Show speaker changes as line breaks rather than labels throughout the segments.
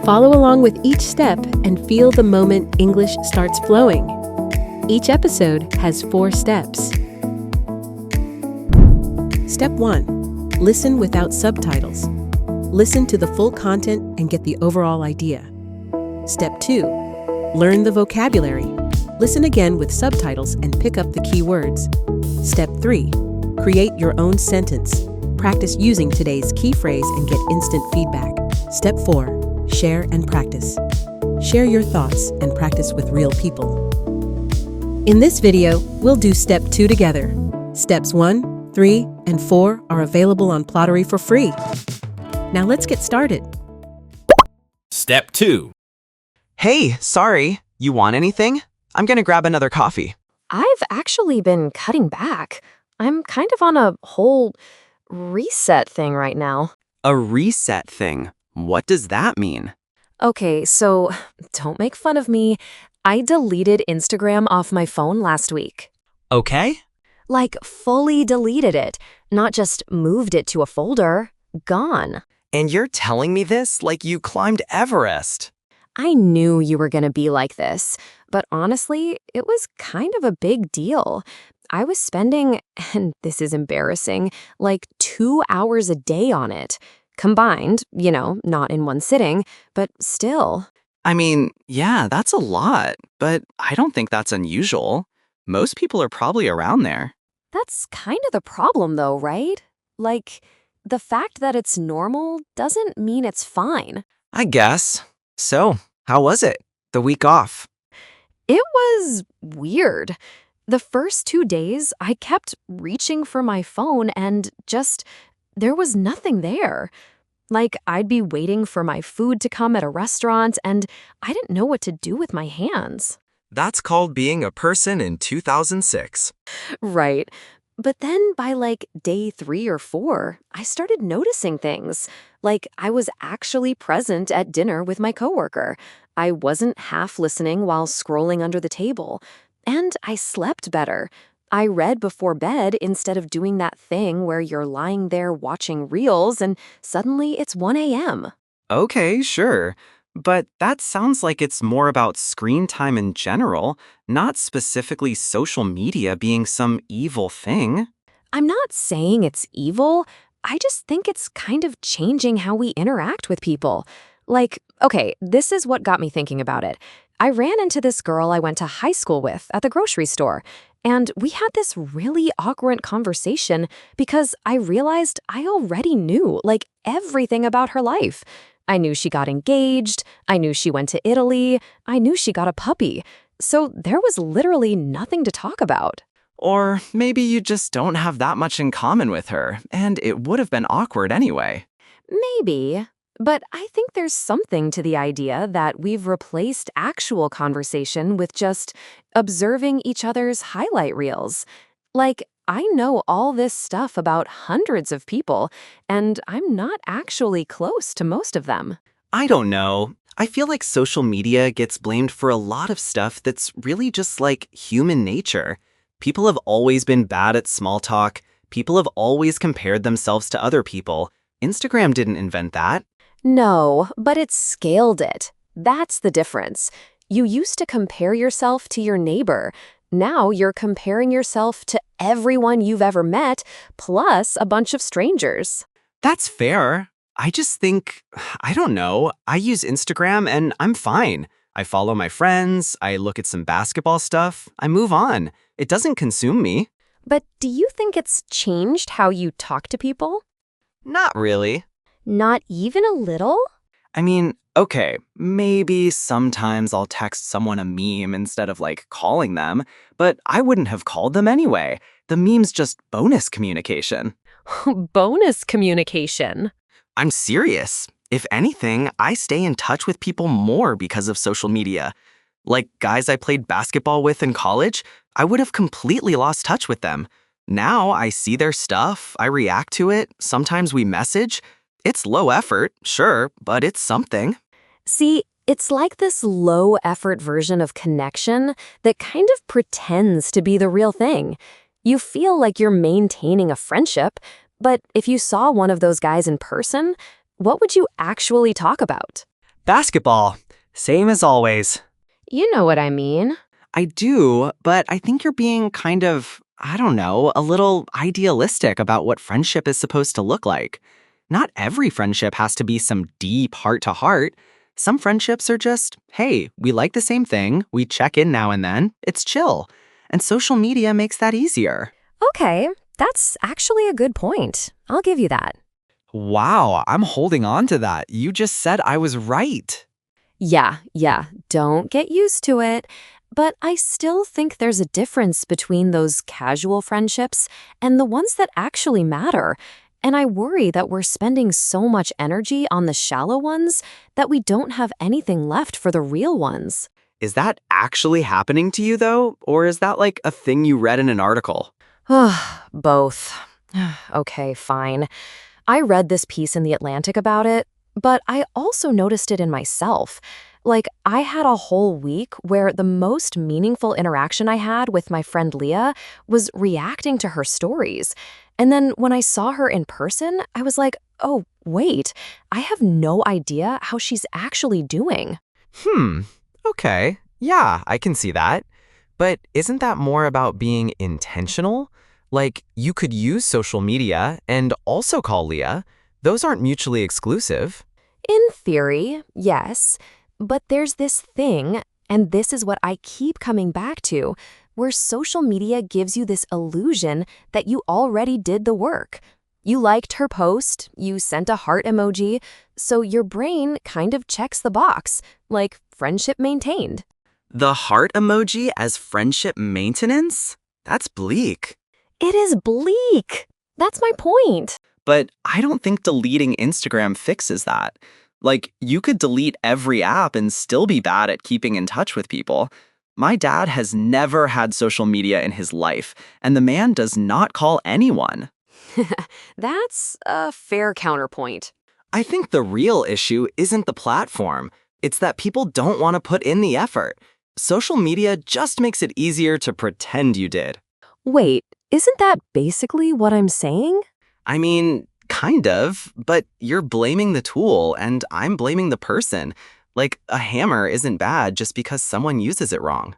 Follow along with each step and feel the moment English starts flowing. Each episode has 4 steps. Step 1. Listen without subtitles. Listen to the full content and get the overall idea. Step 2. Learn the vocabulary. Listen again with subtitles and pick up the key words. Step 3. Create your own sentence. Practice using today's key phrase and get instant feedback. Step 4. Share and practice. Share your thoughts and practice with real people. In this video, we'll do Step 2 together. Steps 1, 3, and 4 are available on Plotory for free. Now let's get started.
Step 2.
Hey, sorry. You want anything? I'm gonna grab another coffee.
I've actually been cutting back. I'm kind of on a whole reset thing right now.
A reset thing. What does that mean?
Okay, so don't make fun of me. I deleted Instagram off my phone last week.
Okay.
Like, fully deleted it. Not just moved it to a folder. Gone.
And you're telling me this like you climbed Everest.
I knew you were gonna be like this, but honestly, it was kind of a big deal. I was spending, and this is embarrassing, like 2 hours a day on it. Combined, not in one sitting, but still.
I mean, yeah, that's a lot, but I don't think that's unusual. Most people are probably around there.
That's kind of the problem though, right? Like, the fact that it's normal doesn't mean it's fine.
I guess. So, how was it? The week off?
It was weird. The first 2 days, I kept reaching for my phone and there was nothing there. Like, I'd be waiting for my food to come at a restaurant, and I didn't know what to do with my hands.
That's called being a person in 2006.
Right. But then by day 3 or 4, I started noticing things. Like, I was actually present at dinner with my coworker. I wasn't half listening while scrolling under the table. And I slept better. I read before bed instead of doing that thing where you're lying there watching reels and suddenly it's 1 a.m.
Okay, sure. But that sounds like it's more about screen time in general, not specifically social media being some evil thing.
I'm not saying it's evil. I just think it's kind of changing how we interact with people. Like, okay, this is what got me thinking about it. I ran into this girl I went to high school with at the grocery store, and we had this really awkward conversation because I realized I already knew, everything about her life. I knew she got engaged, I knew she went to Italy, I knew she got a puppy. So there was literally nothing to talk about.
Or maybe you just don't have that much in common with her, and it would have been awkward anyway.
Maybe. But I think there's something to the idea that we've replaced actual conversation with just observing each other's highlight reels. Like, I know all this stuff about hundreds of people, and I'm not actually close to most of them.
I don't know. I feel like social media gets blamed for a lot of stuff that's really just like human nature. People have always been bad at small talk. People have always compared themselves to other people. Instagram didn't invent that.
No, but it scaled it. That's the difference. You used to compare yourself to your neighbor. Now you're comparing yourself to everyone you've ever met, plus a bunch of strangers.
That's fair. I just think, I don't know, I use Instagram and I'm fine. I follow my friends, I look at some basketball stuff, I move on. It doesn't consume me.
But do you think it's changed how you talk to people?
Not really.
Not even a little?
I mean, okay, maybe sometimes I'll text someone a meme instead of calling them, but I wouldn't have called them anyway. The meme's just bonus communication.
Bonus communication?
I'm serious. If anything, I stay in touch with people more because of social media. Like guys I played basketball with in college, I would have completely lost touch with them. Now I see their stuff, I react to it, sometimes we message. It's low effort, sure, but it's something.
See, it's like this low-effort version of connection that kind of pretends to be the real thing. You feel like you're maintaining a friendship, but if you saw one of those guys in person, what would you actually talk about?
Basketball. Same as always.
You know what I mean.
I do, but I think you're being kind of, I don't know, a little idealistic about what friendship is supposed to look like. Not every friendship has to be some deep heart-to-heart. Some friendships are just, hey, we like the same thing, we check in now and then, it's chill. And social media makes that easier.
Okay, that's actually a good point. I'll give you that.
Wow, I'm holding on to that. You just said I was right.
Yeah, don't get used to it. But I still think there's a difference between those casual friendships and the ones that actually matter. And I worry that we're spending so much energy on the shallow ones that we don't have anything left for the real ones.
Is that actually happening to you, though? Or is that like a thing you read in an article?
Both. Okay, fine. I read this piece in The Atlantic about it, but I also noticed it in myself. Like, I had a whole week where the most meaningful interaction I had with my friend Leah was reacting to her stories. And then when I saw her in person, I was like, oh, wait, I have no idea how she's actually doing.
Okay. Yeah, I can see that. But isn't that more about being intentional? Like, you could use social media and also call Leah. Those aren't mutually exclusive.
In theory, yes. But there's this thing, and this is what I keep coming back to, where social media gives you this illusion that you already did the work. You liked her post, you sent a heart emoji, so your brain kind of checks the box, like friendship maintained.
The heart emoji as friendship maintenance? That's bleak.
It is bleak. That's my point.
But I don't think deleting Instagram fixes that. Like, you could delete every app and still be bad at keeping in touch with people. My dad has never had social media in his life, and the man does not call anyone.
That's a fair counterpoint.
I think the real issue isn't the platform. It's that people don't want to put in the effort. Social media just makes it easier to pretend you did.
Wait, isn't that basically what I'm saying?
I mean, kind of, but you're blaming the tool and I'm blaming the person. Like, a hammer isn't bad just because someone uses it wrong.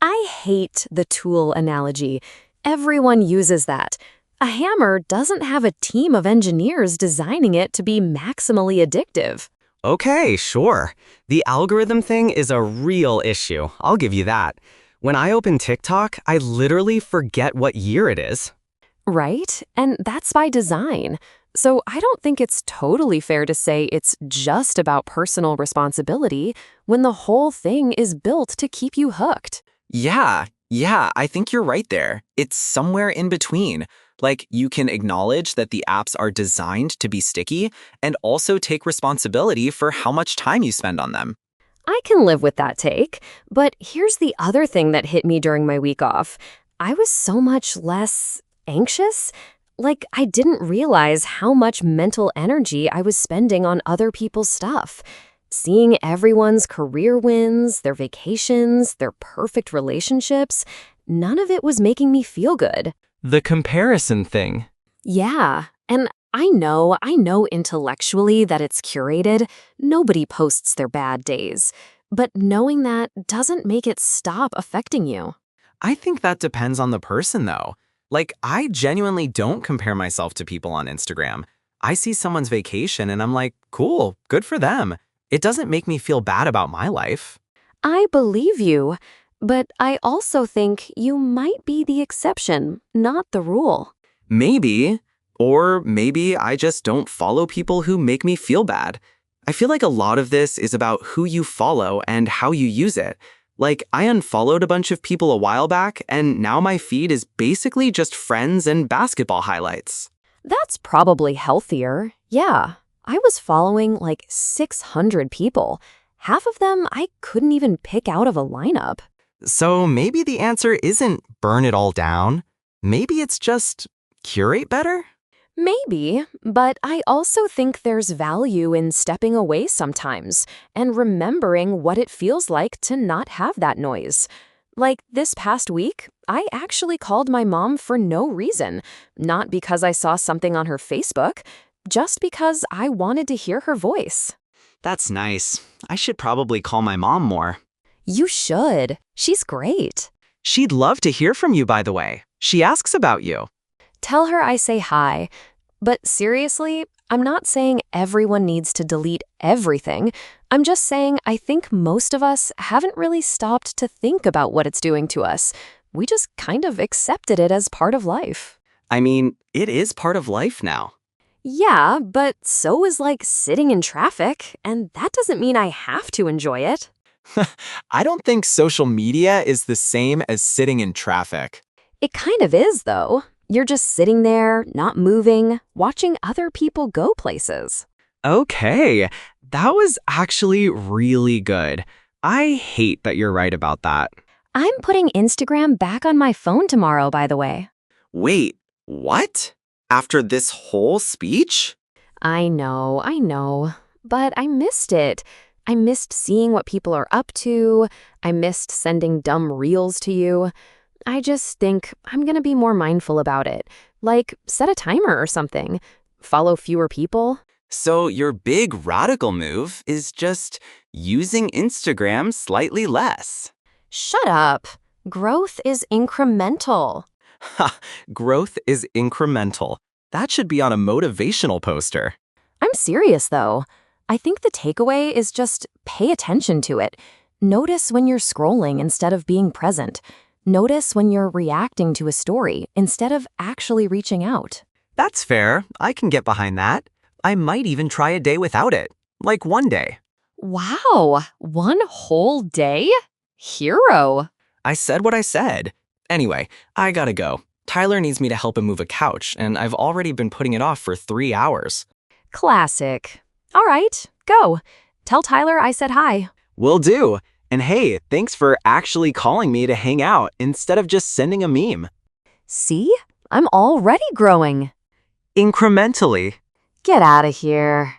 I hate the tool analogy. Everyone uses that. A hammer doesn't have a team of engineers designing it to be maximally addictive.
Okay, sure. The algorithm thing is a real issue. I'll give you that. When I open TikTok, I literally forget what year it is.
Right? And that's by design. So I don't think it's totally fair to say it's just about personal responsibility when the whole thing is built to keep you hooked.
Yeah, I think you're right there. It's somewhere in between. Like, you can acknowledge that the apps are designed to be sticky and also take responsibility for how much time you spend on them.
I can live with that take, but here's the other thing that hit me during my week off. I was so much less anxious. Like, I didn't realize how much mental energy I was spending on other people's stuff. Seeing everyone's career wins, their vacations, their perfect relationships, none of it was making me feel good.
The comparison thing.
Yeah, and I know intellectually that it's curated. Nobody posts their bad days. But knowing that doesn't make it stop affecting you.
I think that depends on the person, though. Like, I genuinely don't compare myself to people on Instagram. I see someone's vacation and I'm like, cool, good for them. It doesn't make me feel bad about my life.
I believe you, but I also think you might be the exception, not the rule.
Maybe. Or maybe I just don't follow people who make me feel bad. I feel like a lot of this is about who you follow and how you use it. Like, I unfollowed a bunch of people a while back, and now my feed is basically just friends and basketball highlights.
That's probably healthier. Yeah, I was following like 600 people. Half of them I couldn't even pick out of a lineup.
So maybe the answer isn't burn it all down. Maybe it's just curate better?
Maybe, but I also think there's value in stepping away sometimes and remembering what it feels like to not have that noise. Like this past week, I actually called my mom for no reason, not because I saw something on her Facebook, just because I wanted to hear her voice.
That's nice. I should probably call my mom more.
You should. She's great.
She'd love to hear from you, by the way. She asks about you.
Tell her I say hi. But seriously, I'm not saying everyone needs to delete everything. I'm just saying I think most of us haven't really stopped to think about what it's doing to us. We just kind of accepted it as part of life.
I mean, it is part of life now.
Yeah, but so is like sitting in traffic, and that doesn't mean I have to enjoy it.
I don't think social media is the same as sitting in traffic.
It kind of is, though. You're just sitting there, not moving, watching other people go places.
Okay, that was actually really good. I hate that you're right about that.
I'm putting Instagram back on my phone tomorrow, by the way.
Wait, what? After this whole speech?
I know, but I missed it. I missed seeing what people are up to. I missed sending dumb reels to you. I just think I'm gonna be more mindful about it. Like, set a timer or something. Follow fewer people.
So your big radical move is just using Instagram slightly less.
Shut up. Growth is incremental.
Ha, growth is incremental. That should be on a motivational poster.
I'm serious, though. I think the takeaway is just pay attention to it. Notice when you're scrolling instead of being present. Notice when you're reacting to a story instead of actually reaching out.
That's fair. I can get behind that. I might even try a day without it. Like one day.
Wow, one whole day? Hero.
I said what I said. Anyway, I gotta go. Tyler needs me to help him move a couch, and I've already been putting it off for 3 hours.
Classic. All right, go. Tell Tyler I said hi.
Will do. And hey, thanks for actually calling me to hang out instead of just sending a meme.
See? I'm already growing.
Incrementally.
Get out of here.